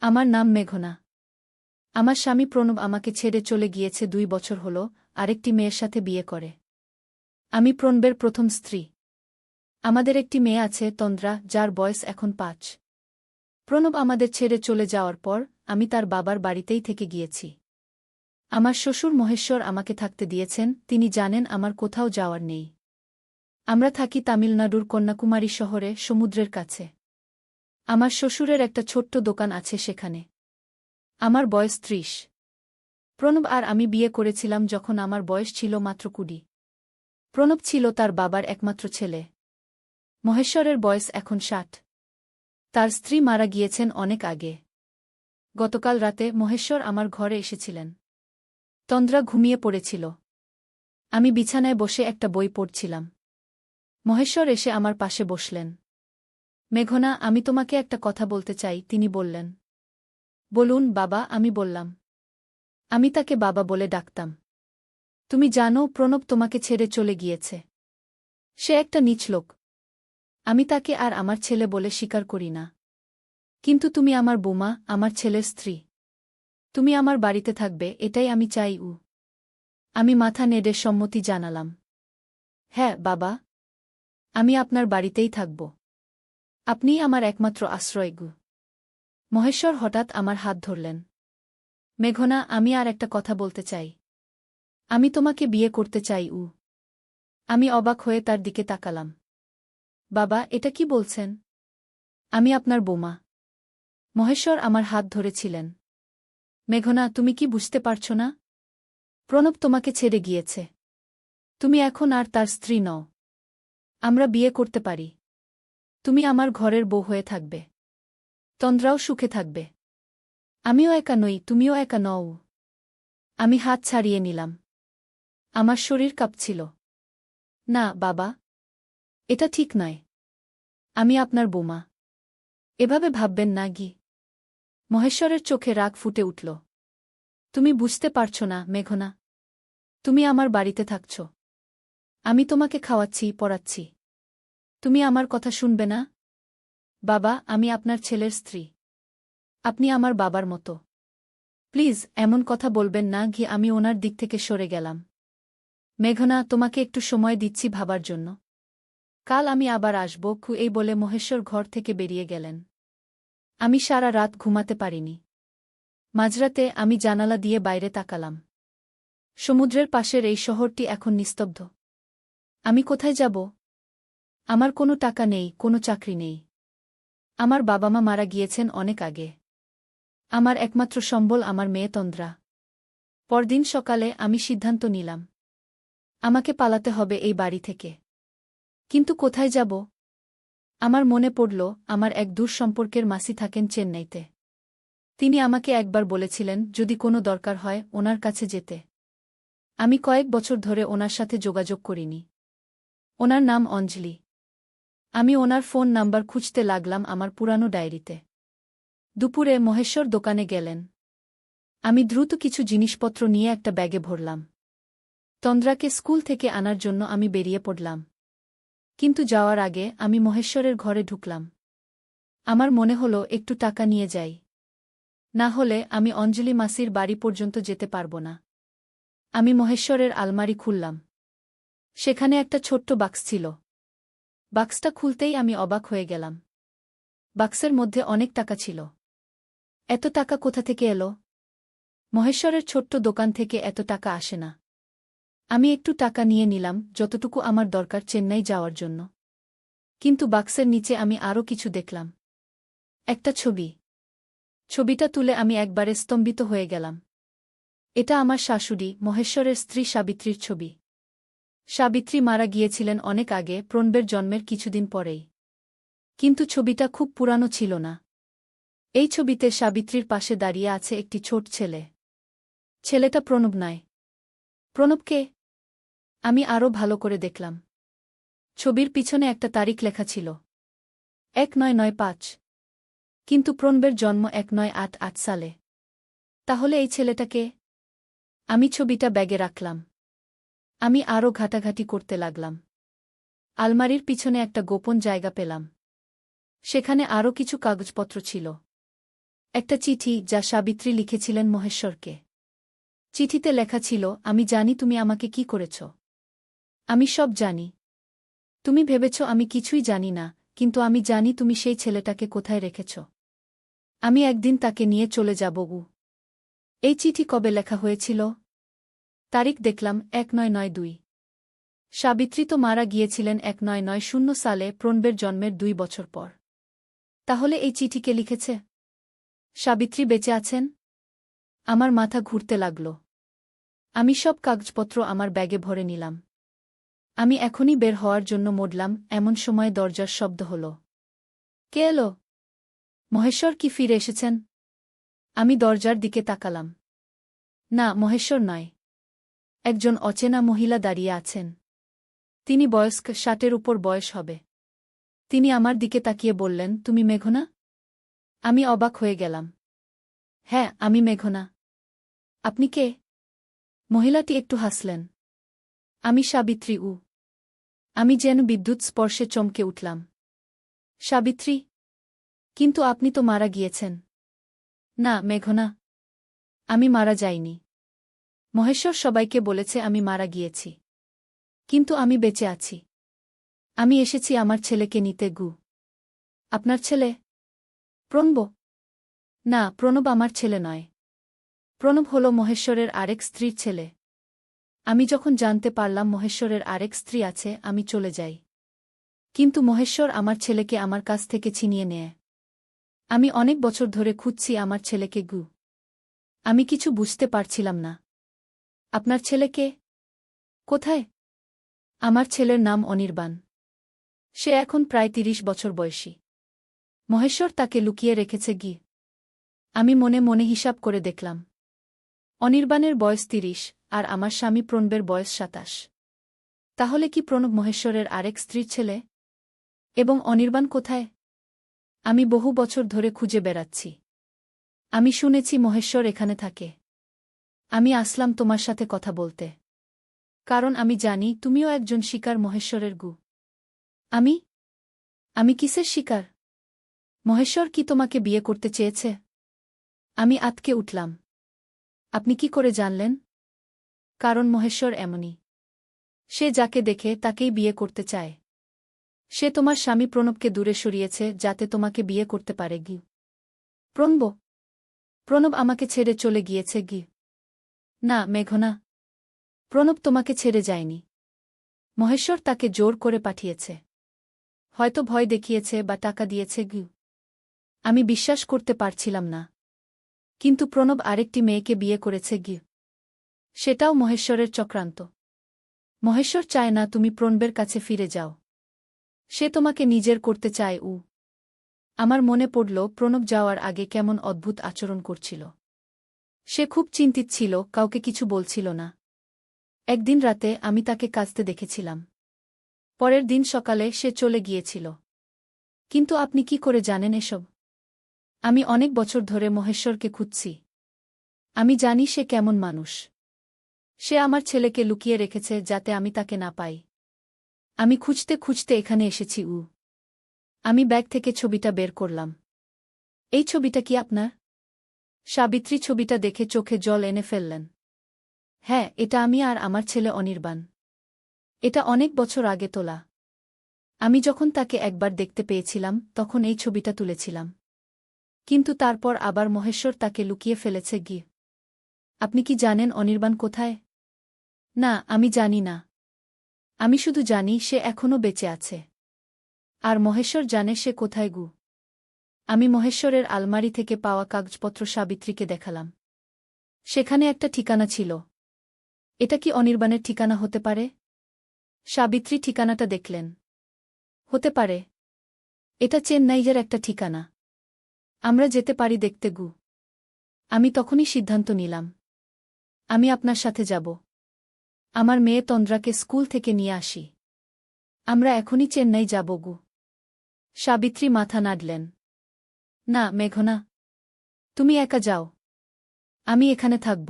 আমার নাম মেঘনা। আমার স্বামী প্রণব আমাকে ছেড়ে চলে গিয়েছে 2 বছর হল, আরেকটি মেয়ের সাথে বিয়ে করে। আমি প্রণবের প্রথম স্ত্রী। আমাদের একটি মেয়ে আছে, তন্দ্রা, যার বয়স এখন 5। প্রণব আমাদের ছেড়ে চলে যাওয়ার পর আমি তার বাবার বাড়িতেই থেকে গিয়েছি। আমার শ্বশুর মহেশ্বর আমাকে থাকতে দিয়েছেন, তিনি জানেন আমার কোথাও যাওয়ার নেই। আমরা থাকি তামিলনাড়ুর কন্যাকুমারী শহরে, সমুদ্রের কাছে। আমার শ্বশুরের একটা ছোট্ট দোকান আছে সেখানে। আমার বয়স 30। প্রণব আর আমি বিয়ে করেছিলাম যখন আমার বয়স ছিল মাত্র 20। প্রণব ছিল তার বাবার একমাত্র ছেলে। মহেশ্বরের বয়স এখন 60। তার স্ত্রী মারা গিয়েছেন অনেক আগে। গতকাল রাতে মহেশ্বর আমার ঘরে এসেছিলেন। তন্দ্রা ঘুমিয়ে পড়েছিল। আমি বিছানায় বসে একটা বই পড়ছিলাম। মহেশ্বর এসে আমার পাশে বসলেন। মেঘনা, আমি তোমাকে একটা কথা বলতে চাই, তিনি বললেন। বলুন বাবা, আমি বললাম। আমি তাকে বাবা বলে ডাকতাম। তুমি জানো প্রণব তোমাকে ছেড়ে চলে গিয়েছে। সে একটা নীচ লোক। আমি তাকে আর আমার ছেলে বলে স্বীকার করি না। কিন্তু তুমি আমার বৌমা, আমার ছেলের স্ত্রী। তুমি আমার বাড়িতে থাকবে, এটাই আমি চাই। আমি মাথা নেড়ে সম্মতি জানালাম। হ্যাঁ বাবা, আমি আপনার বাড়িতেই থাকব। আপনিই আমার একমাত্র আশ্রয়। মহেশ্বর হঠাৎ আমার হাত ধরলেন। মেঘনা, আমি আর একটা কথা বলতে চাই। আমি তোমাকে বিয়ে করতে চাই। আমি অবাক হয়ে তার দিকে তাকালাম। বাবা, এটা কি বলছেন? আমি আপনার বৌমা। মহেশ্বর আমার হাত ধরেছিলেন। মেঘনা, তুমি কি বুঝতে পারছ না? প্রণব তোমাকে ছেড়ে গিয়েছে। তুমি এখন আর তার স্ত্রী নও। আমরা বিয়ে করতে পারি। তুমি আমার ঘরের বউ হয়ে থাকবে। তন্দ্রাও সুখে থাকবে। আমিও একা নই, তুমিও একা নও। আমি হাত ছাড়িয়ে নিলাম। আমার শরীর কাঁপছিল। না বাবা, এটা ঠিক নয়। আমি আপনার বৌমা। এভাবে ভাববেন না। মহেশ্বরের চোখে রাগ ফুটে উঠল। তুমি বুঝতে পারছ না মেঘনা। তুমি আমার বাড়িতে থাকছ। আমি তোমাকে খাওয়াচ্ছি, পড়াচ্ছি। তুমি আমার কথা শুনবে না? বাবা, আমি আপনার ছেলের স্ত্রী। আপনি আমার বাবার মতো। প্লিজ এমন কথা বলবেন না। আমি ওনার দিক থেকে সরে গেলাম। মেঘনা, তোমাকে একটু সময় দিচ্ছি ভাবার জন্য। কাল আমি আবার আসব। এই বলে মহেশ্বর ঘর থেকে বেরিয়ে গেলেন। আমি সারা রাত ঘুমাতে পারিনি। মাঝরাতে আমি জানালা দিয়ে বাইরে তাকালাম। সমুদ্রের পাশের এই শহরটি এখন নিস্তব্ধ। আমি কোথায় যাব? আমার কোনো টাকা নেই, কোনো চাকরি নেই। আমার বাবা মা মারা গিয়েছেন অনেক আগে। আমার একমাত্র সম্বল আমার মেয়ে তন্দ্রা। পরদিন সকালে আমি সিদ্ধান্ত নিলাম। আমাকে পালাতে হবে এই বাড়ি থেকে। কিন্তু কোথায় যাব? আমার মনে পড়ল, আমার এক দূর সম্পর্কের মাসি থাকেন চেন্নাইতে। তিনি আমাকে একবার বলেছিলেন যদি কোনো দরকার হয় ওনার কাছে যেতে। আমি কয়েক বছর ধরে ওনার সাথে যোগাযোগ করিনি। ওনার নাম অঞ্জলি। আমি ওনার ফোন নাম্বার খুঁজতে লাগলাম আমার পুরানো ডায়েরিতে। দুপুরে মহেশ্বর দোকানে গেলেন। আমি দ্রুত কিছু জিনিসপত্র নিয়ে একটা ব্যাগে ভরলাম। তন্দ্রাকে স্কুল থেকে আনার জন্য আমি বেরিয়ে পড়লাম। কিন্তু যাওয়ার আগে আমি মহেশ্বরের ঘরে ঢুকলাম। আমার মনে হলো একটু টাকা নিয়ে যাই। না হলে আমি অঞ্জলি মাসির বাড়ি পর্যন্ত যেতে পারব না। আমি মহেশ্বরের আলমারি খুললাম। সেখানে একটা ছোট্ট বাক্স ছিল। বাক্সটা খুলতেই আমি অবাক হয়ে গেলাম। বাক্সের মধ্যে অনেক টাকা ছিল। এত টাকা কোথা থেকে এলো? মহেশ্বরের ছোট্ট দোকান থেকে এত টাকা আসে না। আমি একটু টাকা নিয়ে নিলাম, যতটুকু আমার দরকার চেন্নাই যাওয়ার জন্য। কিন্তু বাক্সের নিচে আমি আরও কিছু দেখলাম। একটা ছবি। ছবিটা তুলে আমি একবারে স্তম্ভিত হয়ে গেলাম। এটা আমার শাশুড়ি, মহেশ্বরের স্ত্রী সাবিত্রীর ছবি। সাবিত্রী মারা গিয়েছিলেন অনেক আগে, প্রণবের জন্মের কিছুদিন পরেই। কিন্তু ছবিটা খুব পুরানো ছিল না। এই ছবিতে সাবিত্রীর পাশে দাঁড়িয়ে আছে একটি ছোট ছেলে। ছেলেটা প্রণব নয়। প্রণব কে? আমি আরও ভালো করে দেখলাম। ছবির পিছনে একটা তারিখ লেখা ছিল, 1995। কিন্তু প্রণবের জন্ম 1988 সালে। তাহলে এই ছেলেটা কে? আমি ছবিটা ব্যাগে রাখলাম। আমি আরও ঘাটাঘাটি করতে লাগলাম। আলমারির পিছনে একটা গোপন জায়গা পেলাম। সেখানে আরও কিছু কাগজপত্র ছিল। একটা চিঠি যা সাবিত্রী লিখেছিলেন মহেশ্বরকে। চিঠিতে লেখা ছিল, আমি জানি তুমি আমাকে কি করেছ। আমি সব জানি। তুমি ভেবেছ আমি কিছুই জানি না, কিন্তু আমি জানি তুমি সেই ছেলেটাকে কোথায় রেখেছ। আমি একদিন তাকে নিয়ে চলে যাব। এই চিঠি কবে লেখা হয়েছিল? তারিখ দেখলাম 1992। সাবিত্রী তো মারা গিয়েছিলেন 1990 সালে, প্রণবের জন্মের 2 বছর পর। তাহলে এই চিঠি কে লিখেছে? সাবিত্রী বেঁচে আছেন? আমার মাথা ঘুরতে লাগল। আমি সব কাগজপত্র আমার ব্যাগে ভরে নিলাম। আমি এখনই বের হওয়ার জন্য মোড়লাম, এমন সময় দরজার শব্দ হল। কে এলো? মহেশ্বর কি ফিরে এসেছেন? আমি দরজার দিকে তাকালাম। না, মহেশ্বর নয়। একজন অচেনা মহিলা দাঁড়িয়ে আছেন। তিনি বয়স্ক, 60-এর উপর বয়স হবে। তিনি আমার দিকে তাকিয়ে বললেন, তুমি মেঘনা? আমি অবাক হয়ে গেলাম। হ্যাঁ, আমি মেঘনা। আপনি কে? মহিলাটি একটু হাসলেন। আমি সাবিত্রী। আমি যেন বিদ্যুৎ স্পর্শে চমকে উঠলাম। সাবিত্রী? কিন্তু আপনি তো মারা গিয়েছেন। না মেঘনা, আমি মারা যাইনি। মহেশ্বর সবাইকে বলেছে আমি মারা গিয়েছি। কিন্তু আমি বেঁচে আছি। আমি এসেছি আমার ছেলেকে নিতে। আপনার ছেলে? প্রণব? না, প্রণব আমার ছেলে নয়। প্রণব হল মহেশ্বরের আরেক স্ত্রীর ছেলে। আমি যখন জানতে পারলাম মহেশ্বরের আরেক স্ত্রী আছে, আমি চলে যাই। কিন্তু মহেশ্বর আমার ছেলেকে আমার কাছ থেকে ছিনিয়ে নেয়। আমি অনেক বছর ধরে খুঁজছি আমার ছেলেকে। আমি কিছু বুঝতে পারছিলাম না। আপনার ছেলেকে? কোথায়? আমার ছেলের নাম অনির্বাণ। সে এখন প্রায় 30 বছর বয়সী। মহেশ্বর তাকে লুকিয়ে রেখেছে। আমি মনে মনে হিসাব করে দেখলাম। অনির্বাণের বয়স 30, আর আমার স্বামী প্রণবের বয়স 27। তাহলে কি প্রণব মহেশ্বরের আরেক স্ত্রীর ছেলে? এবং অনির্বাণ কোথায়? আমি বহু বছর ধরে খুঁজে বেড়াচ্ছি। আমি শুনেছি মহেশ্বর এখানে থাকে। আমি আসলাম তোমার সাথে কথা বলতে। কারণ আমি জানি তুমিও একজন শিকার মহেশ্বরের। আমি? আমি কিসের শিকার? মহেশ্বর কি তোমাকে বিয়ে করতে চেয়েছে? আমি আঁতকে উঠলাম। আপনি কি করে জানলেন? কারণ মহেশ্বর এমনই। সে যাকে দেখে তাকেই বিয়ে করতে চায়। সে তোমার স্বামী প্রণবকে দূরে সরিয়েছে যাতে তোমাকে বিয়ে করতে পারে। প্রণব? প্রণব আমাকে ছেড়ে চলে গিয়েছে। না মেঘনা, প্রণব তোমাকে ছেড়ে যায়নি। মহেশ্বর তাকে জোর করে পাঠিয়েছে। হয়তো ভয় দেখিয়েছে বা টাকা দিয়েছে। আমি বিশ্বাস করতে পারছিলাম না। কিন্তু প্রণব আরেকটি মেয়েকে বিয়ে করেছে। সেটাও মহেশ্বরের চক্রান্ত। মহেশ্বর চায় না তুমি প্রণবের কাছে ফিরে যাও। সে তোমাকে নিজের করতে চায়। আমার মনে পড়ল প্রণব যাওয়ার আগে কেমন অদ্ভুত আচরণ করছিল। সে খুব চিন্তিত ছিল, কাউকে কিছু বলছিল না। একদিন রাতে আমি তাকে কাঁদতে দেখেছিলাম। পরের দিন সকালে সে চলে গিয়েছিল। কিন্তু আপনি কি করে জানেন এসব? আমি অনেক বছর ধরে মহেশ্বরকে খুঁজছি। আমি জানি সে কেমন মানুষ। সে আমার ছেলেকে লুকিয়ে রেখেছে যাতে আমি তাকে না পাই। আমি খুঁজতে খুঁজতে এখানে এসেছি। আমি ব্যাগ থেকে ছবিটা বের করলাম। এই ছবিটা কি আপনার? সাবিত্রী ছবিটা দেখে চোখে জল এনে ফেললেন। হ্যাঁ, এটা আমি আর আমার ছেলে অনির্বাণ। এটা অনেক বছর আগে তোলা। আমি যখন তাকে একবার দেখতে পেয়েছিলাম তখন এই ছবিটা তুলেছিলাম। কিন্তু তারপর আবার মহেশ্বর তাকে লুকিয়ে ফেলেছে। আপনি কি জানেন অনির্বাণ কোথায়? না, আমি জানি না। আমি শুধু জানি সে এখনও বেঁচে আছে। আর মহেশ্বর জানে সে কোথায়। আমি মহেশ্বরের আলমারি থেকে পাওয়া কাগজপত্র সাবিত্রীকে দেখালাম। সেখানে একটা ঠিকানা ছিল। এটা কি অনির্বাণের ঠিকানা হতে পারে? সাবিত্রী ঠিকানাটা দেখলেন। হতে পারে। এটা চেন্নাইয়ের একটা ঠিকানা। আমরা যেতে পারি দেখতে। আমি তখনই সিদ্ধান্ত নিলাম। আমি আপনার সাথে যাব। আমার মেয়ে তন্দ্রাকে স্কুল থেকে নিয়ে আসি। আমরা এখনই চেন্নাই যাব। সাবিত্রী মাথা নাড়লেন। না মেঘনা, তুমি একা যাও। আমি এখানে থাকব।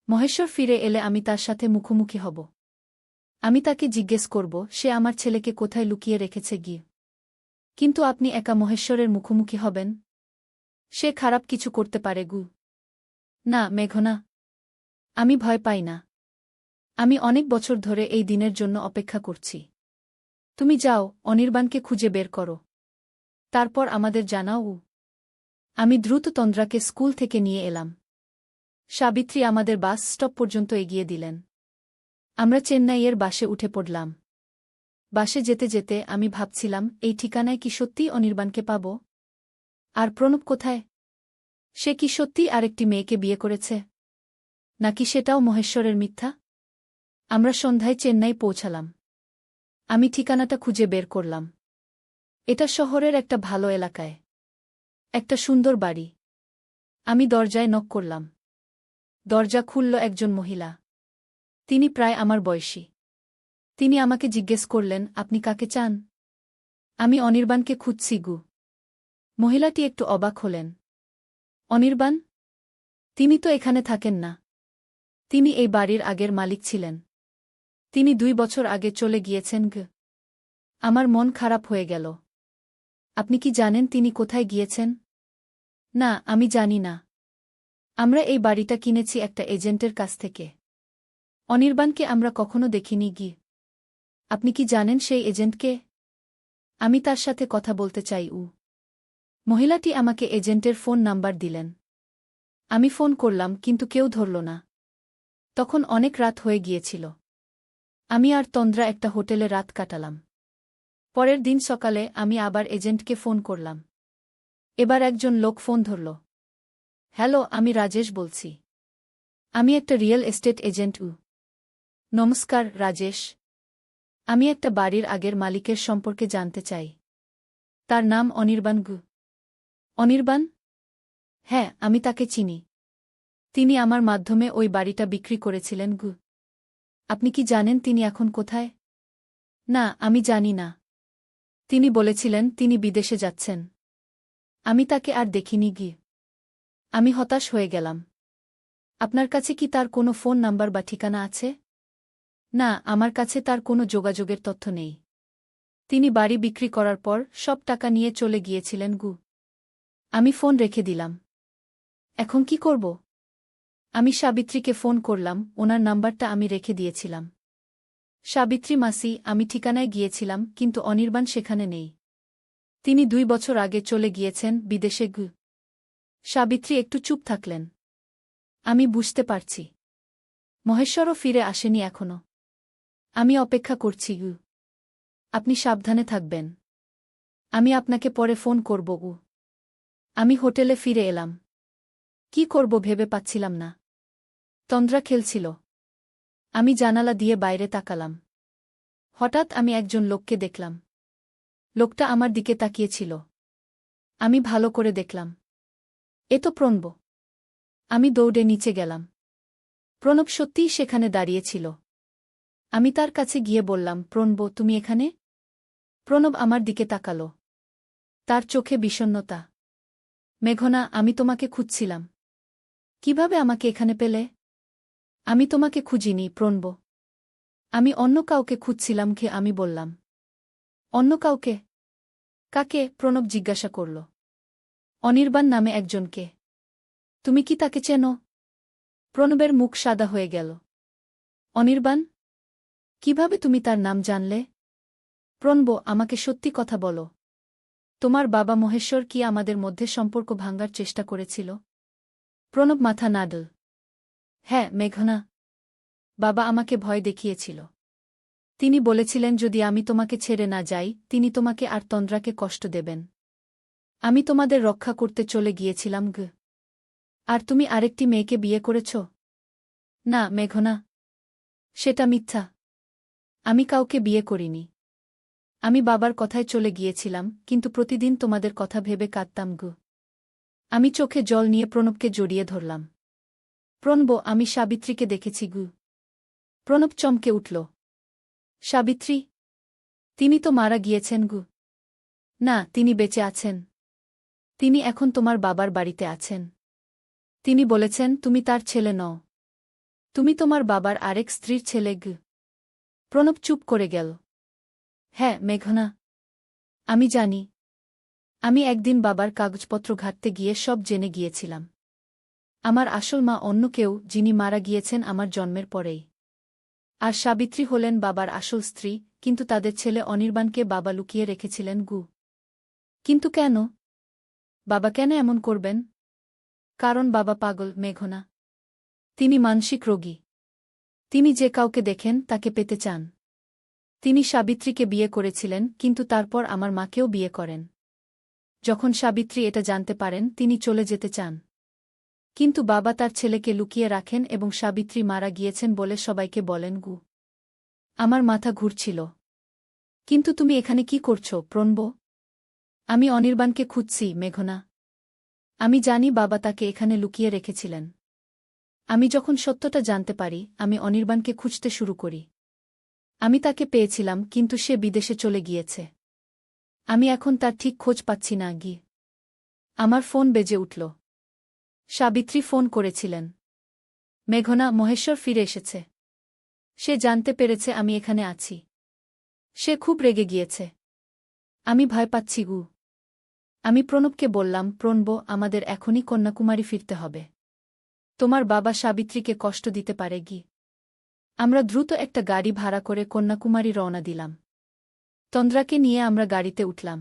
মহেশ্বর ফিরে এলে আমি তার সাথে মুখোমুখি হব। আমি তাকে জিজ্ঞেস করব সে আমার ছেলেকে কোথায় লুকিয়ে রেখেছে। কিন্তু আপনি একা মহেশ্বরের মুখোমুখি হবেন? সে খারাপ কিছু করতে পারে গু। না মেঘনা, আমি ভয় পাই না। আমি অনেক বছর ধরে এই দিনের জন্য অপেক্ষা করছি। তুমি যাও, অনির্বাণকে খুঁজে বের করো। তারপর আমাদের জানাও। আমি দ্রুত তন্দ্রাকে স্কুল থেকে নিয়ে এলাম। সাবিত্রী আমাদের বাস স্টপ পর্যন্ত এগিয়ে দিলেন। আমরা চেন্নাইয়ের বাসে উঠে পড়লাম। বাসে যেতে যেতে আমি ভাবছিলাম, এই ঠিকানায় কি সত্যিই অনির্বাণকে পাব? আর প্রণব কোথায়? সে কি সত্যিই আরেকটি মেয়েকে বিয়ে করেছে? নাকি সেটাও মহেশ্বরের মিথ্যা? আমরা সন্ধ্যায় চেন্নাই পৌঁছালাম। আমি ঠিকানাটা খুঁজে বের করলাম। এটা শহরের একটা ভালো এলাকায়। একটা সুন্দর বাড়ি। আমি দরজায় নক করলাম। দরজা খুলল একজন মহিলা। তিনি প্রায় আমার বয়সী। তিনি আমাকে জিজ্ঞেস করলেন, আপনি কাকে চান? আমি অনির্বাণকে খুঁজছি গু। মহিলাটি একটু অবাক হলেন। অনির্বাণ? তিনি তো এখানে থাকেন না। তিনি এই বাড়ির আগের মালিক ছিলেন। তিনি 2 বছর আগে চলে গিয়েছেন গ। আমার মন খারাপ হয়ে গেল। আপনি কি জানেন তিনি কোথায় গিয়েছেন? না, আমি জানি না। আমরা এই বাড়িটা কিনেছি একটা এজেন্টের কাছ থেকে। অনির্বাণকে আমরা কখনো দেখিনি গি। আপনি কি জানেন সেই এজেন্টকে? আমি তার সাথে কথা বলতে চাই। মহিলাটি আমাকে এজেন্টের ফোন নাম্বার দিলেন। আমি ফোন করলাম, কিন্তু কেউ ধরল না। তখন অনেক রাত হয়ে গিয়েছিল। আমি আর তন্দ্রা একটা হোটেলে রাত কাটালাম। পরের দিন সকালে আমি আবার এজেন্টকে ফোন করলাম। এবার একজন লোক ফোন ধরল। হ্যালো, আমি রাজেশ বলছি। আমি একটা রিয়েল এস্টেট এজেন্ট। নমস্কার রাজেশ। আমি একটা বাড়ির আগের মালিকের সম্পর্কে জানতে চাই। তার নাম অনির্বাণ গু। অনির্বাণ? হ্যাঁ, আমি তাকে চিনি। তিনি আমার মাধ্যমে ওই বাড়িটা বিক্রি করেছিলেন গু। আপনি কি জানেন তিনি এখন কোথায়? না, আমি জানি না। তিনি বলেছিলেন তিনি বিদেশে যাচ্ছেন। আমি তাকে আর দেখিনি গি। আমি হতাশ হয়ে গেলাম। আপনার কাছে কি তার কোনো ফোন নাম্বার বা ঠিকানা আছে? না, আমার কাছে তার কোনো যোগাযোগের তথ্য নেই। তিনি বাড়ি বিক্রি করার পর সব টাকা নিয়ে চলে গিয়েছিলেন গু। আমি ফোন রেখে দিলাম। এখন কি করব? আমি সাবিত্রীকে ফোন করলাম, ওনার নাম্বারটা আমি রেখে দিয়েছিলাম। সাবিত্রী মাসি, আমি ঠিকানায় গিয়েছিলাম, কিন্তু অনির্বাণ সেখানে নেই। তিনি 2 বছর আগে চলে গিয়েছেন বিদেশে গু। সাবিত্রী একটু চুপ থাকলেন। আমি বুঝতে পারছি। মহেশ্বরও ফিরে আসেনি এখনো। আমি অপেক্ষা করছি গু। আপনি সাবধানে থাকবেন। আমি আপনাকে পরে ফোন করব গু। আমি হোটেলে ফিরে এলাম। কি করব ভেবে পাচ্ছিলাম না। তন্দ্রা খেলছিল। আমি জানালা দিয়ে বাইরে তাকালাম। হঠাৎ আমি একজন লোককে দেখলাম। লোকটা আমার দিকে তাকিয়েছিল। আমি ভালো করে দেখলাম। এ তো প্রণব। আমি দৌড়ে নিচে গেলাম। প্রণব সত্যিই সেখানে দাঁড়িয়েছিল। আমি তার কাছে গিয়ে বললাম, প্রণব, তুমি এখানে? প্রণব আমার দিকে তাকালো। তার চোখে বিষণ্ণতা। মেঘনা, আমি তোমাকে খুঁজছিলাম। কিভাবে আমাকে এখানে পেলে? আমি তোমাকে খুঁজিনি প্রণব। আমি অন্য কাউকে খুঁজছিলাম কে আমি বললাম। অন্য কাউকে? কাকে? প্রণব জিজ্ঞাসা করল। অনির্বাণ নামে একজনকে। তুমি কি তাকে চেনো? প্রণবের মুখ সাদা হয়ে গেল। অনির্বাণ? কিভাবে তুমি তার নাম জানলে? প্রণব, আমাকে সত্যি কথা বলো। তোমার বাবা মহেশ্বর কি আমাদের মধ্যে সম্পর্ক ভাঙার চেষ্টা করেছিল? প্রণব মাথা নাড়ল। হ্যাঁ মেঘনা। বাবা আমাকে ভয় দেখিয়েছিল। তিনি বলেছিলেন যদি আমি তোমাকে ছেড়ে না যাই, তিনি তোমাকে আর তন্দ্রাকে কষ্ট দেবেন। আমি তোমাদের রক্ষা করতে চলে গিয়েছিলাম গ। আর তুমি আরেকটি মেয়েকে বিয়ে করেছ? না মেঘনা। সেটা মিথ্যা। আমি কাউকে বিয়ে করিনি। আমি বাবার কথায় চলে গিয়েছিলাম, কিন্তু প্রতিদিন তোমাদের কথা ভেবে কাঁদতাম গো। আমি চোখে জল নিয়ে প্রণবকে জড়িয়ে ধরলাম। প্রণব, আমি সাবিত্রীকে দেখেছি গু। প্রণব চমকে উঠল। সাবিত্রী? তিনি তো মারা গিয়েছেন গু। না, তিনি বেঁচে আছেন। তিনি এখন তোমার বাবার বাড়িতে আছেন। তিনি বলেছেন তুমি তার ছেলে নও। তুমি তোমার বাবার আরেক স্ত্রীর ছেলে গু। প্রণব চুপ করে গেল। হ্যাঁ মেঘনা। আমি জানি। আমি একদিন বাবার কাগজপত্র ঘাঁটতে গিয়ে সব জেনে গিয়েছিলাম। আমার আসল মা অন্য কেউ, যিনি মারা গিয়েছেন আমার জন্মের পরেই। আর সাবিত্রী হলেন বাবার আসল স্ত্রী, কিন্তু তাদের ছেলে অনির্বাণকে বাবা লুকিয়ে রেখেছিলেন গু। কিন্তু কেন? বাবা কেন এমন করবেন? কারণ বাবা পাগল, মেঘনা। তিনি মানসিক রোগী। তিনি যে কাউকে দেখেন তাকে পেতে চান। তিনি সাবিত্রীকে বিয়ে করেছিলেন, কিন্তু তারপর আমার মাকেও বিয়ে করেন। যখন সাবিত্রী এটা জানতে পারেন, তিনি চলে যেতে চান। কিন্তু বাবা তার ছেলেকে লুকিয়ে রাখেন এবং সাবিত্রী মারা গিয়েছেন বলে সবাইকে বলেন গু। আমার মাথা ঘুরছিল। কিন্তু তুমি এখানে কি করছো, প্রণব? আমি অনির্বাণকে খুঁজছি, মেঘনা। আমি জানি বাবা তাকে এখানে লুকিয়ে রেখেছিলেন। আমি যখন সত্যটা জানতে পারি, আমি অনির্বাণকে খুঁজতে শুরু করি। আমি তাকে পেয়েছিলাম, কিন্তু সে বিদেশে চলে গিয়েছে। আমি এখন তার ঠিক খোঁজ পাচ্ছি না গি। আমার ফোন বেজে উঠল। সাবিত্রী ফোন করেছিলেন। মেঘনা, মহেশ্বর ফিরে এসেছে। সে জানতে পেরেছে আমি এখানে আছি। সে খুব রেগে গিয়েছে। আমি ভয় পাচ্ছি গু। আমি প্রণবকে বললাম, প্রণব, আমাদের এখনই কন্যাকুমারী ফিরতে হবে। তোমার বাবা সাবিত্রীকে কষ্ট দিতে পারে গি। আমরা দ্রুত একটা গাড়ি ভাড়া করে কন্যাকুমারী রওনা দিলাম। তন্দ্রাকে নিয়ে আমরা গাড়িতে উঠলাম।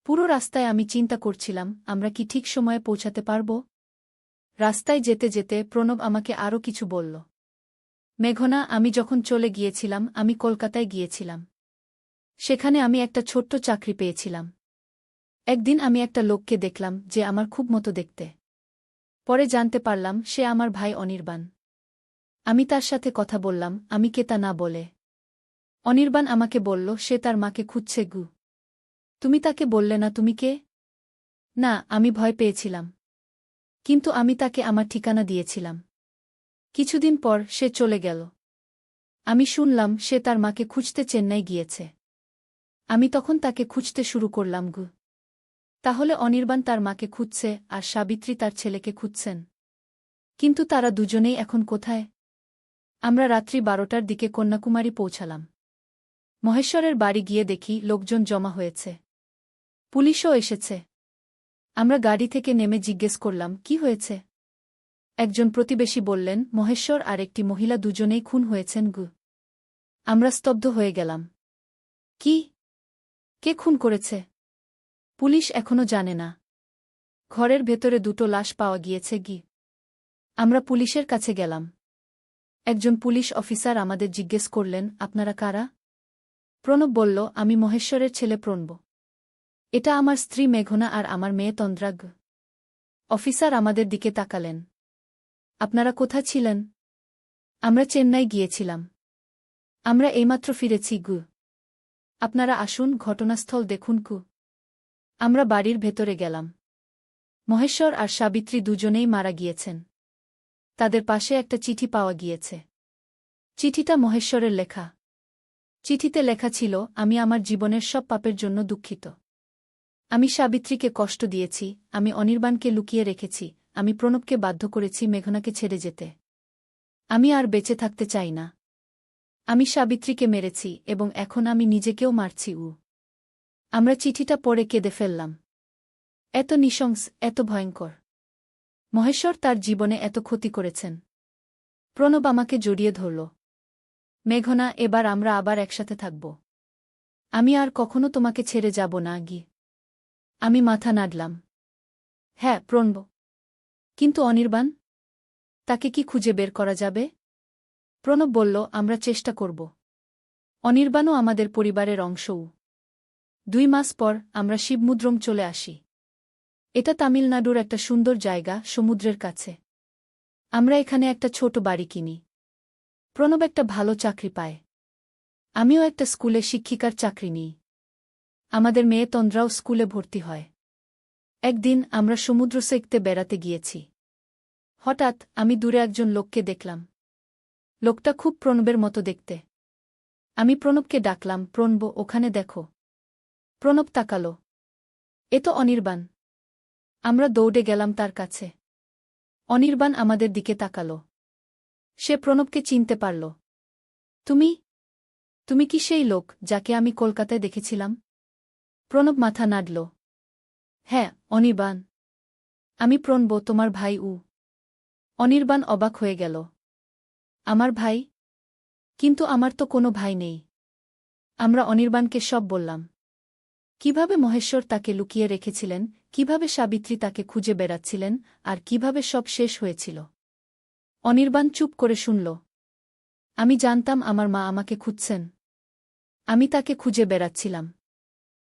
পুরো রাস্তায় আমি চিন্তা করছিলাম, আমরা কি ঠিক সময়ে পৌঁছাতে পারব? রাস্তায় যেতে যেতে প্রণব আমাকে আরও কিছু বলল। মেঘনা, আমি যখন চলে গিয়েছিলাম, আমি কলকাতায় গিয়েছিলাম। সেখানে আমি একটা ছোট্ট চাকরি পেয়েছিলাম। একদিন আমি একটা লোককে দেখলাম, যে আমার খুব মতো দেখতে। পরে জানতে পারলাম সে আমার ভাই অনির্বাণ। আমি তার সাথে কথা বললাম, আমি কে তা না বলে। অনির্বাণ আমাকে বলল সে তার মাকে খুঁজছে গু। তুমি তাকে বললে না তুমি কে? না, আমি ভয় পেয়েছিলাম। কিন্তু আমি তাকে আমার ঠিকানা দিয়েছিলাম। কিছুদিন পর সে চলে গেল। আমি শুনলাম সে তার মাকে খুঁজতে চেন্নাই গিয়েছে। আমি তখন তাকে খুঁজতে শুরু করলাম গু। তাহলে অনির্বাণ তার মাকে খুঁজছে, আর সাবিত্রী তার ছেলেকে খুঁজছেন। কিন্তু তারা দুজনেই এখন কোথায়? আমরা রাত্রি 12টার দিকে কন্যাকুমারী পৌঁছালাম। মহেশ্বরের বাড়ি গিয়ে দেখি লোকজন জমা হয়েছে। পুলিশও এসেছে। আমরা গাড়ি থেকে নেমে জিজ্ঞেস করলাম, কি হয়েছে? একজন প্রতিবেশী বললেন, মহেশ্বর আর একটি মহিলা দুজনেই খুন হয়েছেন গু। আমরা স্তব্ধ হয়ে গেলাম। কি? কে খুন করেছে? পুলিশ এখনো জানে না। ঘরের ভেতরে দুটো লাশ পাওয়া গিয়েছে গি। আমরা পুলিশের কাছে গেলাম। একজন পুলিশ অফিসার আমাদের জিজ্ঞেস করলেন, আপনারা কারা? প্রণব বলল, আমি মহেশ্বরের ছেলে প্রণব। এটা আমার স্ত্রী মেঘনা আর আমার মেয়ে তন্দ্রা গ। অফিসার আমাদের দিকে তাকালেন। আপনারা কোথা ছিলেন? আমরা চেন্নাই গিয়েছিলাম। আমরা এইমাত্র ফিরেছি গু। আপনারা আসুন, ঘটনাস্থল দেখুন কু। আমরা বাড়ির ভেতরে গেলাম। মহেশ্বর আর সাবিত্রী দুজনেই মারা গিয়েছেন। তাদের পাশে একটা চিঠি পাওয়া গিয়েছে। চিঠিটা মহেশ্বরের লেখা। চিঠিতে লেখা ছিল, আমি আমার জীবনের সব পাপের জন্য দুঃখিত। আমি সাবিত্রীকে কষ্ট দিয়েছি, আমি অনির্বাণকে লুকিয়ে রেখেছি, আমি প্রণবকে বাধ্য করেছি মেঘনাকে ছেড়ে যেতে। আমি আর বেঁচে থাকতে চাই না। আমি সাবিত্রীকে মেরেছি এবং এখন আমি নিজেকেও মারছি উ। আমরা চিঠিটা পড়ে কেঁদে ফেললাম। এত নৃশংস, এত ভয়ঙ্কর। মহেশ্বর তার জীবনে এত ক্ষতি করেছেন। প্রণব আমাকে জড়িয়ে ধরল। মেঘনা, এবার আমরা আবার একসাথে থাকব। আমি আর কখনো তোমাকে ছেড়ে যাব না গি। আমি মাথা নাড়লাম। হ্যাঁ, প্রণব। কিন্তু অনির্বাণ? তাকে কি খুঁজে বের করা যাবে? প্রণব বলল, আমরা চেষ্টা করব। অনির্বাণও আমাদের পরিবারের অংশও। 2 মাস পর আমরা শিবমুদ্রম চলে আসি। এটা তামিলনাড়ুর একটা সুন্দর জায়গা, সমুদ্রের কাছে। আমরা এখানে একটা ছোট বাড়ি কিনি। প্রণব একটা ভালো চাকরি পায়। আমিও একটা স্কুলে শিক্ষিকার চাকরি নিই। আমাদের মেয়ে তন্দ্রাও স্কুলে ভর্তি হয়। একদিন আমরা সমুদ্র সৈকতে বেড়াতে গিয়েছি। হঠাৎ আমি দূরে একজন লোককে দেখলাম। লোকটা খুব প্রণবের মতো দেখতে। আমি প্রণবকে ডাকলাম, প্রণব, ওখানে দেখো। প্রণব তাকালো। এ তো অনির্বাণ। আমরা দৌড়ে গেলাম তার কাছে। অনির্বাণ আমাদের দিকে তাকালো। সে প্রণবকে চিনতে পারল। তুমি? তুমি কি সেই লোক যাকে আমি কলকাতায় দেখেছিলাম? প্রণব মাথা নাড়ল। হ্যাঁ, অনির্বাণ। আমি প্রণব, তোমার ভাই। অনির্বাণ অবাক হয়ে গেল। আমার ভাই? কিন্তু আমার তো কোনো ভাই নেই। আমরা অনির্বাণকে সব বললাম। কিভাবে মহেশ্বর তাকে লুকিয়ে রেখেছিলেন, কিভাবে সাবিত্রী তাকে খুঁজে বেড়াচ্ছিলেন, আর কিভাবে সব শেষ হয়েছিল। অনির্বাণ চুপ করে শুনল। আমি জানতাম আমার মা আমাকে খুঁজছেন। আমি তাকে খুঁজে বেড়াচ্ছিলাম।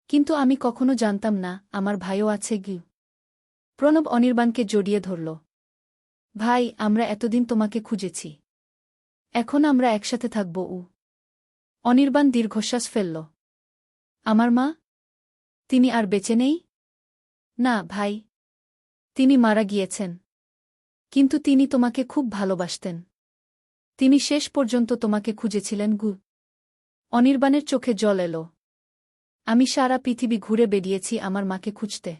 কিন্তু আমি কখনো জানতাম না আমার ভাইও আছে। প্রণব অনির্বাণকে জড়িয়ে ধরল। ভাই, আমরা এতদিন তোমাকে খুঁজেছি। এখন আমরা একসাথে থাকব। অনির্বাণ দীর্ঘশ্বাস ফেলল। আমার মা? তিনি আর বেঁচে নেই? না ভাই। তিনি মারা গিয়েছেন। কিন্তু তিনি তোমাকে খুব ভালোবাসতেন। তিনি শেষ পর্যন্ত তোমাকে খুঁজেছিলেন। অনির্বাণের চোখে জল এলো। আমি সারা পৃথিবী ঘুরে বেরিয়েছি আমার মাকে খুঁজতে।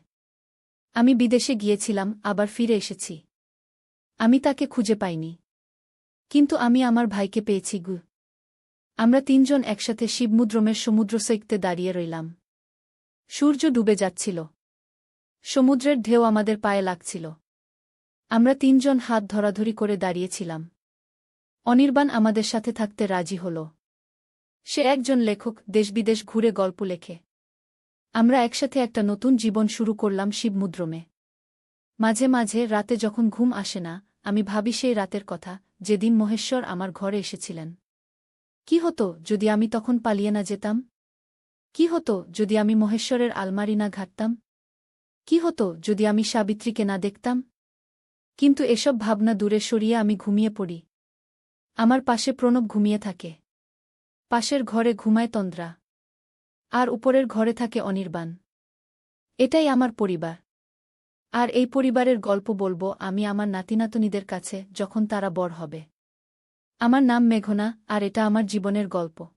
আমি বিদেশে গিয়েছিলাম, আবার ফিরে এসেছি। আমি তাকে খুঁজে পাইনি। কিন্তু আমি আমার ভাইকে পেয়েছি। আমরা তিনজন একসাথে শিবমুদ্রমের সমুদ্র সৈকতে দাঁড়িয়ে রইলাম। সূর্য ডুবে যাচ্ছিল। সমুদ্রের ঢেউ আমাদের পায়ে লাগছিল। আমরা তিনজন হাত ধরাধরি করে দাঁড়িয়েছিলাম। অনির্বাণ আমাদের সাথে থাকতে রাজি হল। সে একজন লেখক, দেশবিদেশ ঘুরে গল্প লেখে। আমরা একসাথে একটা নতুন জীবন শুরু করলাম শিবমুদ্রমে। মাঝে মাঝে রাতে যখন ঘুম আসে না, আমি ভাবি সেই রাতের কথা, যেদিন মহেশ্বর আমার ঘরে এসেছিলেন। কি হতো যদি আমি তখন পালিয়ে না যেতাম? কি হতো যদি আমি মহেশ্বরের আলমারি না ঘাঁটতাম? কি হতো যদি আমি সাবিত্রীকে না দেখতাম? কিন্তু এসব ভাবনা দূরে সরিয়ে আমি ঘুমিয়ে পড়ি। আমার পাশে প্রণব ঘুমিয়ে থাকে। পাশের ঘরে ঘুমায় তন্দ্রা। আর উপরের ঘরে থাকে অনির্বাণ। এটাই আমার পরিবার। আর এই পরিবারের গল্প বলবো আমি আমার নাতিনাতনীদের কাছে যখন তারা বড় হবে। আমার নাম মেঘনা, আর এটা আমার জীবনের গল্প।